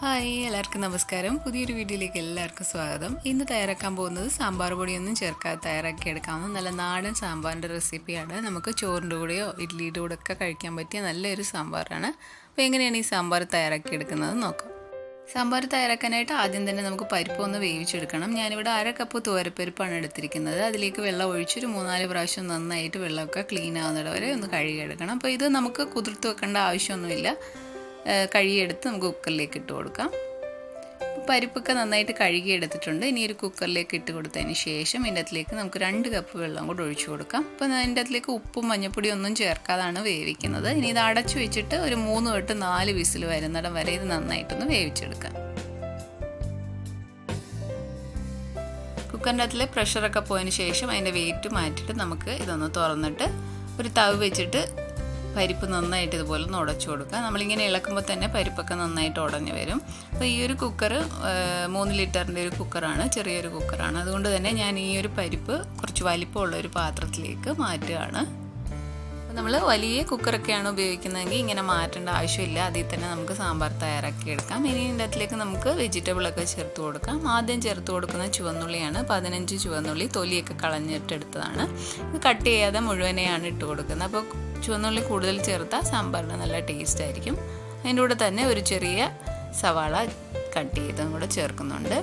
Hi എല്ലാവർക്കും നമസ്കാരം. പുതിയൊരു വീഡിയോയിലേക്ക് എല്ലാവർക്കും സ്വാഗതം. ഇന്ന് തയ്യാറാക്കാൻ പോകുന്നത് സാമ്പാർ പൊടിയൊന്നും ചേർക്കാതെ തയ്യാറാക്കി എടുക്കാവുന്ന നല്ല നാടൻ സാമ്പാറിൻ്റെ റെസിപ്പിയാണ്. നമുക്ക് ചോറിൻ്റെ കൂടെയോ ഇഡ്ഡലിയുടെ കൂടെ ഒക്കെ കഴിക്കാൻ പറ്റിയ നല്ലൊരു സാമ്പാറാണ്. അപ്പോൾ എങ്ങനെയാണ് ഈ സാമ്പാർ തയ്യാറാക്കി എടുക്കുന്നത് നോക്കാം. സാമ്പാർ തയ്യാറാക്കാനായിട്ട് ആദ്യം തന്നെ നമുക്ക് പരിപ്പ് ഒന്ന് വേവിച്ചെടുക്കണം. ഞാനിവിടെ 1/2 കപ്പ് തുവരപ്പരിപ്പാണ് എടുത്തിരിക്കുന്നത്. അതിലേക്ക് വെള്ളം ഒഴിച്ചൊരു 3-4 പ്രാവശ്യം നന്നായിട്ട് വെള്ളമൊക്കെ ക്ലീൻ ആവുന്നിട വരെ ഒന്ന് കഴുകിയെടുക്കണം. അപ്പോൾ ഇത് നമുക്ക് കുതിർത്ത് വെക്കേണ്ട ആവശ്യമൊന്നുമില്ല. കഴുകിയെടുത്ത് നമുക്ക് കുക്കറിലേക്ക് ഇട്ട് കൊടുക്കാം. പരിപ്പൊക്കെ നന്നായിട്ട് കഴുകിയെടുത്തിട്ടുണ്ട്. ഇനി ഒരു കുക്കറിലേക്ക് ഇട്ട് കൊടുത്തതിന് ശേഷം ഇതിൻ്റെ അകത്തിലേക്ക് നമുക്ക് 2 കപ്പ് വെള്ളം കൂടെ ഒഴിച്ചു കൊടുക്കാം. അപ്പോൾ അതിൻ്റെ അകത്തിലേക്ക് ഉപ്പും മഞ്ഞപ്പൊടിയും ഒന്നും ചേർക്കാതാണ് വേവിക്കുന്നത്. ഇനി ഇത് അടച്ചു വെച്ചിട്ട് ഒരു 3 തൊട്ട് 4 വിസിൽ വരുന്നിടം വരെ ഇത് നന്നായിട്ടൊന്ന് വേവിച്ചെടുക്കാം. കുക്കറിൻ്റെ അകത്തിലെ പ്രഷറൊക്കെ പോയതിന് ശേഷം അതിൻ്റെ വെയിറ്റ് മാറ്റിയിട്ട് നമുക്ക് ഇതൊന്ന് തുറന്നിട്ട് ഒരു തവി വെച്ചിട്ട് പരിപ്പ് നന്നായിട്ട് ഇതുപോലെ ഒന്ന് ഉടച്ചു കൊടുക്കുക. നമ്മളിങ്ങനെ ഇളക്കുമ്പോൾ തന്നെ പരിപ്പൊക്കെ നന്നായിട്ട് ഉടഞ്ഞു വരും. അപ്പോൾ ഈ ഒരു കുക്കർ 3 ലിറ്ററിൻ്റെ ഒരു കുക്കറാണ്, ചെറിയൊരു കുക്കറാണ്. അതുകൊണ്ട് തന്നെ ഞാൻ ഈ ഒരു പരിപ്പ് കുറച്ച് വലിപ്പമുള്ള ഒരു പാത്രത്തിലേക്ക് മാറ്റുകയാണ്. അപ്പോൾ നമ്മൾ വലിയ കുക്കറൊക്കെയാണ് ഉപയോഗിക്കുന്നതെങ്കിൽ ഇങ്ങനെ മാറ്റേണ്ട ആവശ്യമില്ല. അതിൽ തന്നെ നമുക്ക് സാമ്പാർ തയ്യാറാക്കി എടുക്കാം. ഇനി ഇതിൻ്റെ അകത്തിലേക്ക് നമുക്ക് വെജിറ്റബിളൊക്കെ ചേർത്ത് കൊടുക്കാം. ആദ്യം ചേർത്ത് കൊടുക്കുന്ന ചുവന്നുള്ളിയാണ്. 15 ചുവന്നുള്ളി തൊലിയൊക്കെ കളഞ്ഞിട്ടെടുത്തതാണ്. ഇത് കട്ട് ചെയ്യാതെ മുഴുവനെയാണ് ഇട്ട് കൊടുക്കുന്നത്. അപ്പോൾ ചുവന്നുള്ളി കൂടുതൽ ചേർത്താൽ സാമ്പാറിന് നല്ല ടേസ്റ്റ് ആയിരിക്കും. അതിൻ്റെ കൂടെ തന്നെ ഒരു ചെറിയ സവാള കട്ട് ചെയ്തും കൂടെ ചേർക്കുന്നുണ്ട്.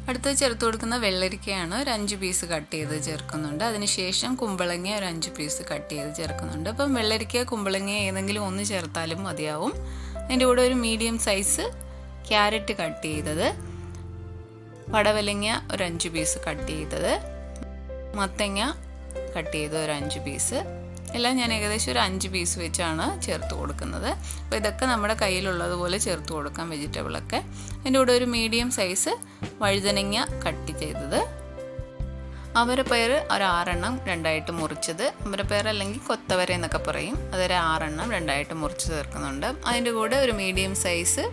അടുത്ത് ചേർത്ത് കൊടുക്കുന്ന വെള്ളരിക്കയാണ്. ഒരു 5 പീസ് കട്ട് ചെയ്ത് ചേർക്കുന്നുണ്ട്. അതിനുശേഷം കുമ്പളങ്ങ ഒരു 5 പീസ് കട്ട് ചെയ്ത് ചേർക്കുന്നുണ്ട്. അപ്പം വെള്ളരിക്ക കുമ്പളങ്ങ ഏതെങ്കിലും ഒന്ന് ചേർത്താലും മതിയാവും. അതിൻ്റെ കൂടെ ഒരു മീഡിയം സൈസ് ക്യാരറ്റ് കട്ട് ചെയ്തത്, പടവലങ്ങ ഒരു 5 പീസ് കട്ട് ചെയ്തത്, മത്തങ്ങ കട്ട് ചെയ്ത് ഒരു 5 പീസ്, എല്ലാം ഞാൻ ഏകദേശം ഒരു 5 പീസ് വെച്ചാണ് ചേർത്ത് കൊടുക്കുന്നത്. അപ്പോൾ ഇതൊക്കെ നമ്മുടെ കയ്യിലുള്ളതുപോലെ ചേർത്ത് കൊടുക്കാം വെജിറ്റബിളൊക്കെ. അതിൻ്റെ കൂടെ ഒരു മീഡിയം സൈസ് വഴുതനങ്ങ കട്ട് ചെയ്തത്, അമരപ്പയർ ഒരു 6 എണ്ണം രണ്ടായിട്ട് മുറിച്ചത്, അമരപ്പയർ അല്ലെങ്കിൽ കൊത്തവര എന്നൊക്കെ പറയും, അതൊരു 6 എണ്ണം രണ്ടായിട്ട് മുറിച്ച് ചേർക്കുന്നുണ്ട്. അതിൻ്റെ കൂടെ ഒരു മീഡിയം സൈസ്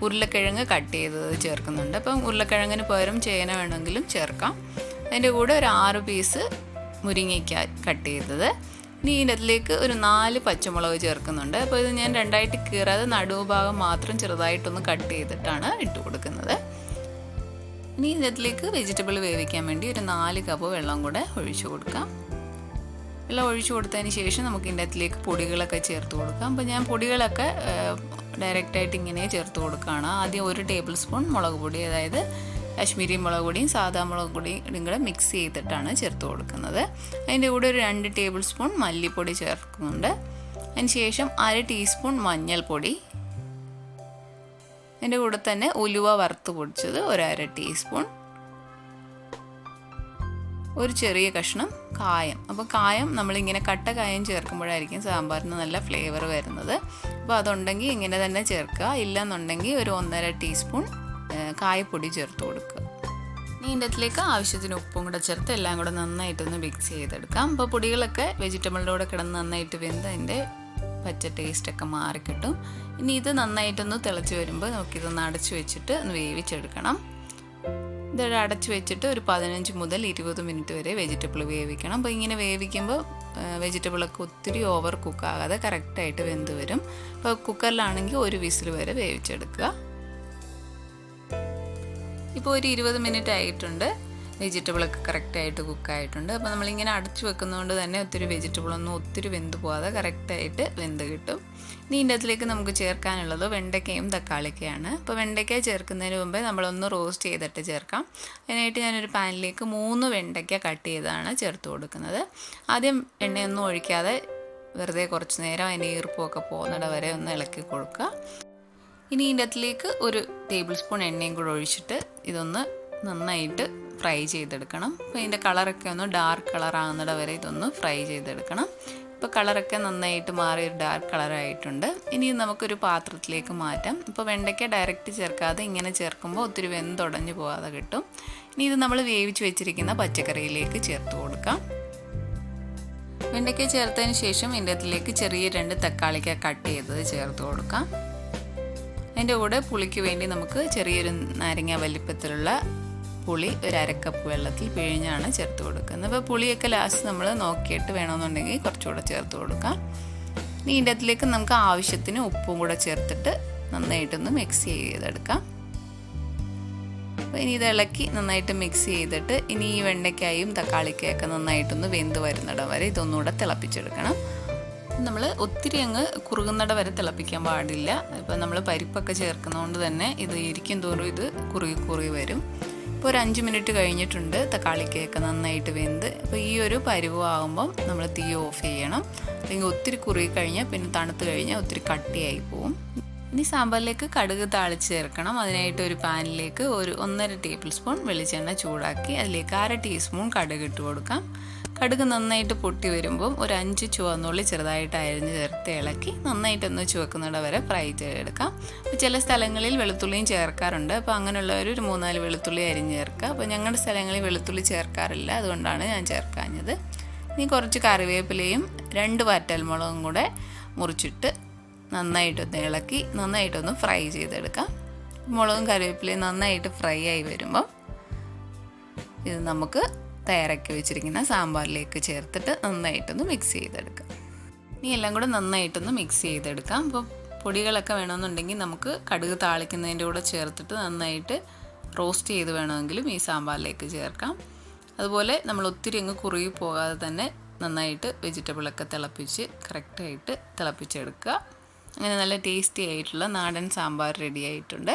ഉരുളക്കിഴങ്ങ് കട്ട് ചെയ്തത് ചേർക്കുന്നുണ്ട്. അപ്പം ഉരുളക്കിഴങ്ങിന് പകരം ചേന വേണമെങ്കിലും ചേർക്കാം. അതിൻ്റെ കൂടെ ഒരു 6 പീസ് മുരിങ്ങയ്ക്ക കട്ട് ചെയ്തത്. ഇനി ഇതിലേക്ക് ഒരു 4 പച്ചമുളക് ചേർക്കുന്നുണ്ട്. അപ്പോൾ ഇത് ഞാൻ രണ്ടായിട്ട് കീറാതെ നടുഭാഗം മാത്രം ചെറുതായിട്ടൊന്ന് കട്ട് ചെയ്തിട്ടാണ് ഇട്ട് കൊടുക്കുന്നത്. ഇനി ഇതിലേക്ക് വെജിറ്റബിൾ വേവിക്കാൻ വേണ്ടി ഒരു 4 കപ്പ് വെള്ളം കൂടെ ഒഴിച്ചു കൊടുക്കാം. വെള്ളം ഒഴിച്ചു കൊടുത്തതിന് ശേഷം നമുക്ക് ഇതിലേക്ക് പൊടികളൊക്കെ ചേർത്ത് കൊടുക്കാം. അപ്പോൾ ഞാൻ പൊടികളൊക്കെ ഡയറക്റ്റായിട്ട് ഇങ്ങനെ ചേർത്ത് കൊടുക്കുകയാണ്. ആദ്യം 1 ടേബിൾ സ്പൂൺ മുളക് പൊടി, അതായത് കാശ്മീരി മുളക് പൊടിയും സാധാ മുളക് പൊടിയും കൂടെ മിക്സ് ചെയ്തിട്ടാണ് ചേർത്ത് കൊടുക്കുന്നത്. അതിൻ്റെ കൂടെ ഒരു 2 ടേബിൾ സ്പൂൺ മല്ലിപ്പൊടി ചേർക്കുന്നുണ്ട്. അതിന് ശേഷം 1/2 ടീസ്പൂൺ മഞ്ഞൾപ്പൊടി, അതിൻ്റെ കൂടെ തന്നെ ഉലുവ വറുത്ത് പൊടിച്ചത് ഒരു 1/2 ടീസ്പൂൺ, ഒരു ചെറിയ കഷ്ണം കായം. അപ്പോൾ കായം നമ്മളിങ്ങനെ കട്ട കായം ചേർക്കുമ്പോഴായിരിക്കും സാമ്പാറിന് നല്ല ഫ്ലേവർ വരുന്നത്. അപ്പോൾ അതുണ്ടെങ്കിൽ ഇങ്ങനെ തന്നെ ചേർക്കുക. ഇല്ലെന്നുണ്ടെങ്കിൽ ഒരു 1.5 ടീസ്പൂൺ കായപ്പൊടി ചേർത്ത് കൊടുക്കുക. ഇനി ഇതിൻ്റെ അതിലേക്ക് ആവശ്യത്തിന് ഉപ്പും കൂടെ ചേർത്ത് എല്ലാം കൂടെ നന്നായിട്ടൊന്ന് മിക്സ് ചെയ്തെടുക്കാം. അപ്പോൾ പൊടികളൊക്കെ വെജിറ്റബിളിൻ്റെ കൂടെ കിടന്ന് നന്നായിട്ട് വെന്ത് അതിൻ്റെ പച്ച ടേസ്റ്റൊക്കെ മാറിക്കിട്ടും. ഇനി ഇത് നന്നായിട്ടൊന്ന് തിളച്ച് വരുമ്പോൾ നമുക്കിതൊന്ന് അടച്ചു വെച്ചിട്ട് ഒന്ന് വേവിച്ചെടുക്കണം. ഇതൊരു അടച്ചു വെച്ചിട്ട് ഒരു 15 മുതൽ 20 മിനിറ്റ് വരെ വെജിറ്റബിൾ വേവിക്കണം. അപ്പോൾ ഇങ്ങനെ വേവിക്കുമ്പോൾ വെജിറ്റബിളൊക്കെ ഒത്തിരി ഓവർ കുക്കാകാതെ കറക്റ്റായിട്ട് വെന്ത് വരും. അപ്പോൾ കുക്കറിലാണെങ്കിൽ ഒരു വിസിൽ വരെ വേവിച്ചെടുക്കുക. ഇപ്പോൾ ഒരു 20 മിനിറ്റ് ആയിട്ടുണ്ട്. വെജിറ്റബിളൊക്കെ കറക്റ്റായിട്ട് കുക്കായിട്ടുണ്ട്. അപ്പോൾ നമ്മളിങ്ങനെ അടച്ചു വെക്കുന്നതുകൊണ്ട് തന്നെ ഒത്തിരി വെജിറ്റബിളൊന്നും ഒത്തിരി വെന്ത് പോകാതെ കറക്റ്റായിട്ട് വെന്ത് കിട്ടും. ഇനി ഇതിൻ്റെ അതിലേക്ക് നമുക്ക് ചേർക്കാനുള്ളത് വെണ്ടയ്ക്കയും തക്കാളിക്കയാണ്. അപ്പോൾ വെണ്ടയ്ക്ക ചേർക്കുന്നതിന് മുമ്പേ നമ്മളൊന്ന് റോസ്റ്റ് ചെയ്തിട്ട് ചേർക്കാം. അതിനായിട്ട് ഞാനൊരു പാനിലേക്ക് 3 വെണ്ടയ്ക്ക കട്ട് ചെയ്താണ് ചേർത്ത് കൊടുക്കുന്നത്. ആദ്യം എണ്ണയൊന്നും ഒഴിക്കാതെ വെറുതെ കുറച്ച് നേരം അതിൻ്റെ ഈർപ്പമൊക്കെ പോകുന്നിട വരെ ഒന്ന് ഇളക്കി കൊടുക്കുക. ഇനി ഇതിൻ്റെ അതിലേക്ക് ഒരു ടേബിൾ സ്പൂൺ എണ്ണയും കൂടെ ഒഴിച്ചിട്ട് ഇതൊന്ന് നന്നായിട്ട് ഫ്രൈ ചെയ്തെടുക്കണം. അപ്പോൾ ഇതിൻ്റെ കളറൊക്കെ ഒന്ന് ഡാർക്ക് കളറാകുന്നിട വരെ ഇതൊന്ന് ഫ്രൈ ചെയ്തെടുക്കണം. ഇപ്പോൾ കളറൊക്കെ നന്നായിട്ട് മാറി ഒരു ഡാർക്ക് കളറായിട്ടുണ്ട്. ഇനി നമുക്കൊരു പാത്രത്തിലേക്ക് മാറ്റാം. ഇപ്പോൾ വെണ്ടയ്ക്ക ഡയറക്റ്റ് ചേർക്കാതെ ഇങ്ങനെ ചേർക്കുമ്പോൾ ഒത്തിരി വെന്തുടഞ്ഞു പോകാതെ കിട്ടും. ഇനി ഇത് നമ്മൾ വേവിച്ച് വെച്ചിരിക്കുന്ന പച്ചക്കറിയിലേക്ക് ചേർത്ത് കൊടുക്കാം. വെണ്ടയ്ക്ക ചേർത്തതിന് ശേഷം ഇതിൻ്റെ അതിലേക്ക് ചെറിയ 2 തക്കാളിക്ക കട്ട് ചെയ്തത് ചേർത്ത് കൊടുക്കാം. അതിൻ്റെ കൂടെ പുളിക്ക് വേണ്ടി നമുക്ക് ചെറിയൊരു നാരങ്ങ വലിപ്പത്തിലുള്ള പുളി ഒരു 1/2 കപ്പ് വെള്ളത്തിൽ പിഴിഞ്ഞാണ് ചേർത്ത് കൊടുക്കുന്നത്. അപ്പോൾ പുളിയൊക്കെ ലാസ്റ്റ് നമ്മൾ നോക്കിയിട്ട് വേണമെന്നുണ്ടെങ്കിൽ കുറച്ചുകൂടെ ചേർത്ത് കൊടുക്കാം. ഇനി ഇതിൻ്റെ അതിലേക്ക് നമുക്ക് ആവശ്യത്തിന് ഉപ്പും കൂടെ ചേർത്തിട്ട് നന്നായിട്ടൊന്ന് മിക്സ് ചെയ്തെടുക്കാം. അപ്പോൾ ഇനി ഇത് ഇളക്കി നന്നായിട്ട് മിക്സ് ചെയ്തിട്ട് ഇനി ഈ വെണ്ടയ്ക്കായും തക്കാളിക്കായൊക്കെ നന്നായിട്ടൊന്ന് വെന്ത് വരുന്നിടം വരെ ഇതൊന്നുകൂടെ തിളപ്പിച്ചെടുക്കണം. നമ്മൾ ഒത്തിരി അങ്ങ് കുറുകുന്നിടം വരെ തിളപ്പിക്കാൻ പാടില്ല. ഇപ്പോൾ നമ്മൾ പരിപ്പൊക്കെ ചേർക്കുന്നതുകൊണ്ട് തന്നെ ഇത് ഇരിക്കും തോറും ഇത് കുറുകി വരും. ഇപ്പോൾ ഒരു 5 മിനിറ്റ് കഴിഞ്ഞിട്ടുണ്ട്. തക്കാളിക്കൊക്കെ നന്നായിട്ട് വെന്ത്. അപ്പോൾ ഈ ഒരു പരുവമാകുമ്പം നമ്മൾ തീ ഓഫ് ചെയ്യണം. അല്ലെങ്കിൽ ഒത്തിരി കുറുകി കഴിഞ്ഞാൽ പിന്നെ തണുത്ത് കഴിഞ്ഞാൽ ഒത്തിരി കട്ടിയായി പോവും. ഇനി സാമ്പാറിലേക്ക് കടുക് താളിച്ച് ചേർക്കണം. അതിനായിട്ട് ഒരു പാനിലേക്ക് ഒരു 1.5 ടേബിൾ സ്പൂൺ വെളിച്ചെണ്ണ ചൂടാക്കി അതിലേക്ക് 1/2 ടീസ്പൂൺ കടുക് ഇട്ട് കൊടുക്കാം. കടുക് നന്നായിട്ട് പൊട്ടി വരുമ്പം ഒരു 5 ചുവന്നുള്ളി ചെറുതായിട്ട് അരിഞ്ഞ് ചേർത്ത് ഇളക്കി നന്നായിട്ടൊന്ന് ചുവക്കുന്നിടം വരെ ഫ്രൈ ചെയ്തെടുക്കാം. അപ്പോൾ ചില സ്ഥലങ്ങളിൽ വെളുത്തുള്ളിയും ചേർക്കാറുണ്ട്. അപ്പോൾ അങ്ങനെയുള്ളവർ ഒരു 3-4 വെളുത്തുള്ളി അരിഞ്ഞ് ചേർക്കുക. അപ്പോൾ ഞങ്ങളുടെ സ്ഥലങ്ങളിൽ വെളുത്തുള്ളി ചേർക്കാറില്ല, അതുകൊണ്ടാണ് ഞാൻ ചേർക്കാഞ്ഞത്. ഇനി കുറച്ച് കറിവേപ്പിലയും 2 വറ്റൽമുളകും കൂടെ മുറിച്ചിട്ട് നന്നായിട്ടൊന്ന് ഇളക്കി നന്നായിട്ടൊന്ന് ഫ്രൈ ചെയ്തെടുക്കാം. മുളകും കറിവേപ്പിലയും നന്നായിട്ട് ഫ്രൈ ആയി വരുമ്പം ഇത് നമുക്ക് തയ്യാറാക്കി വെച്ചിരിക്കുന്ന സാമ്പാറിലേക്ക് ചേർത്തിട്ട് നന്നായിട്ടൊന്ന് മിക്സ് ചെയ്തെടുക്കാം. ഇനി എല്ലാം കൂടെ നന്നായിട്ടൊന്ന് മിക്സ് ചെയ്തെടുക്കാം. അപ്പോൾ പൊടികളൊക്കെ വേണമെന്നുണ്ടെങ്കിൽ നമുക്ക് കടുക് താളിക്കുന്നതിൻ്റെ കൂടെ ചേർത്തിട്ട് നന്നായിട്ട് റോസ്റ്റ് ചെയ്ത് വേണമെങ്കിലും ഈ സാമ്പാറിലേക്ക് ചേർക്കാം. അതുപോലെ നമ്മൾ ഒത്തിരി അങ്ങ് കുറുകി പോകാതെ തന്നെ നന്നായിട്ട് വെജിറ്റബിളൊക്കെ തിളപ്പിച്ച് കറക്റ്റായിട്ട് തിളപ്പിച്ചെടുക്കുക. അങ്ങനെ നല്ല ടേസ്റ്റി ആയിട്ടുള്ള നാടൻ സാമ്പാർ റെഡി ആയിട്ടുണ്ട്.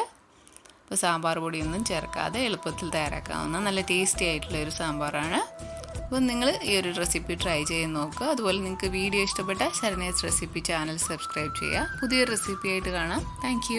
അപ്പോൾ സാമ്പാർ പൊടിയൊന്നും ചേർക്കാതെ എളുപ്പത്തിൽ തയ്യാറാക്കാവുന്ന നല്ല ടേസ്റ്റി ആയിട്ടുള്ള ഒരു സാമ്പാറാണ്. അപ്പോൾ നിങ്ങൾ ഈ ഒരു റെസിപ്പി ട്രൈ ചെയ്ത് നോക്കുക. അതുപോലെ നിങ്ങൾക്ക് വീഡിയോ ഇഷ്ടപ്പെട്ടാൽ ശരണ്യാസ് റെസിപ്പി ചാനൽ സബ്സ്ക്രൈബ് ചെയ്യുക. പുതിയൊരു റെസിപ്പി ആയിട്ട് കാണാം. താങ്ക്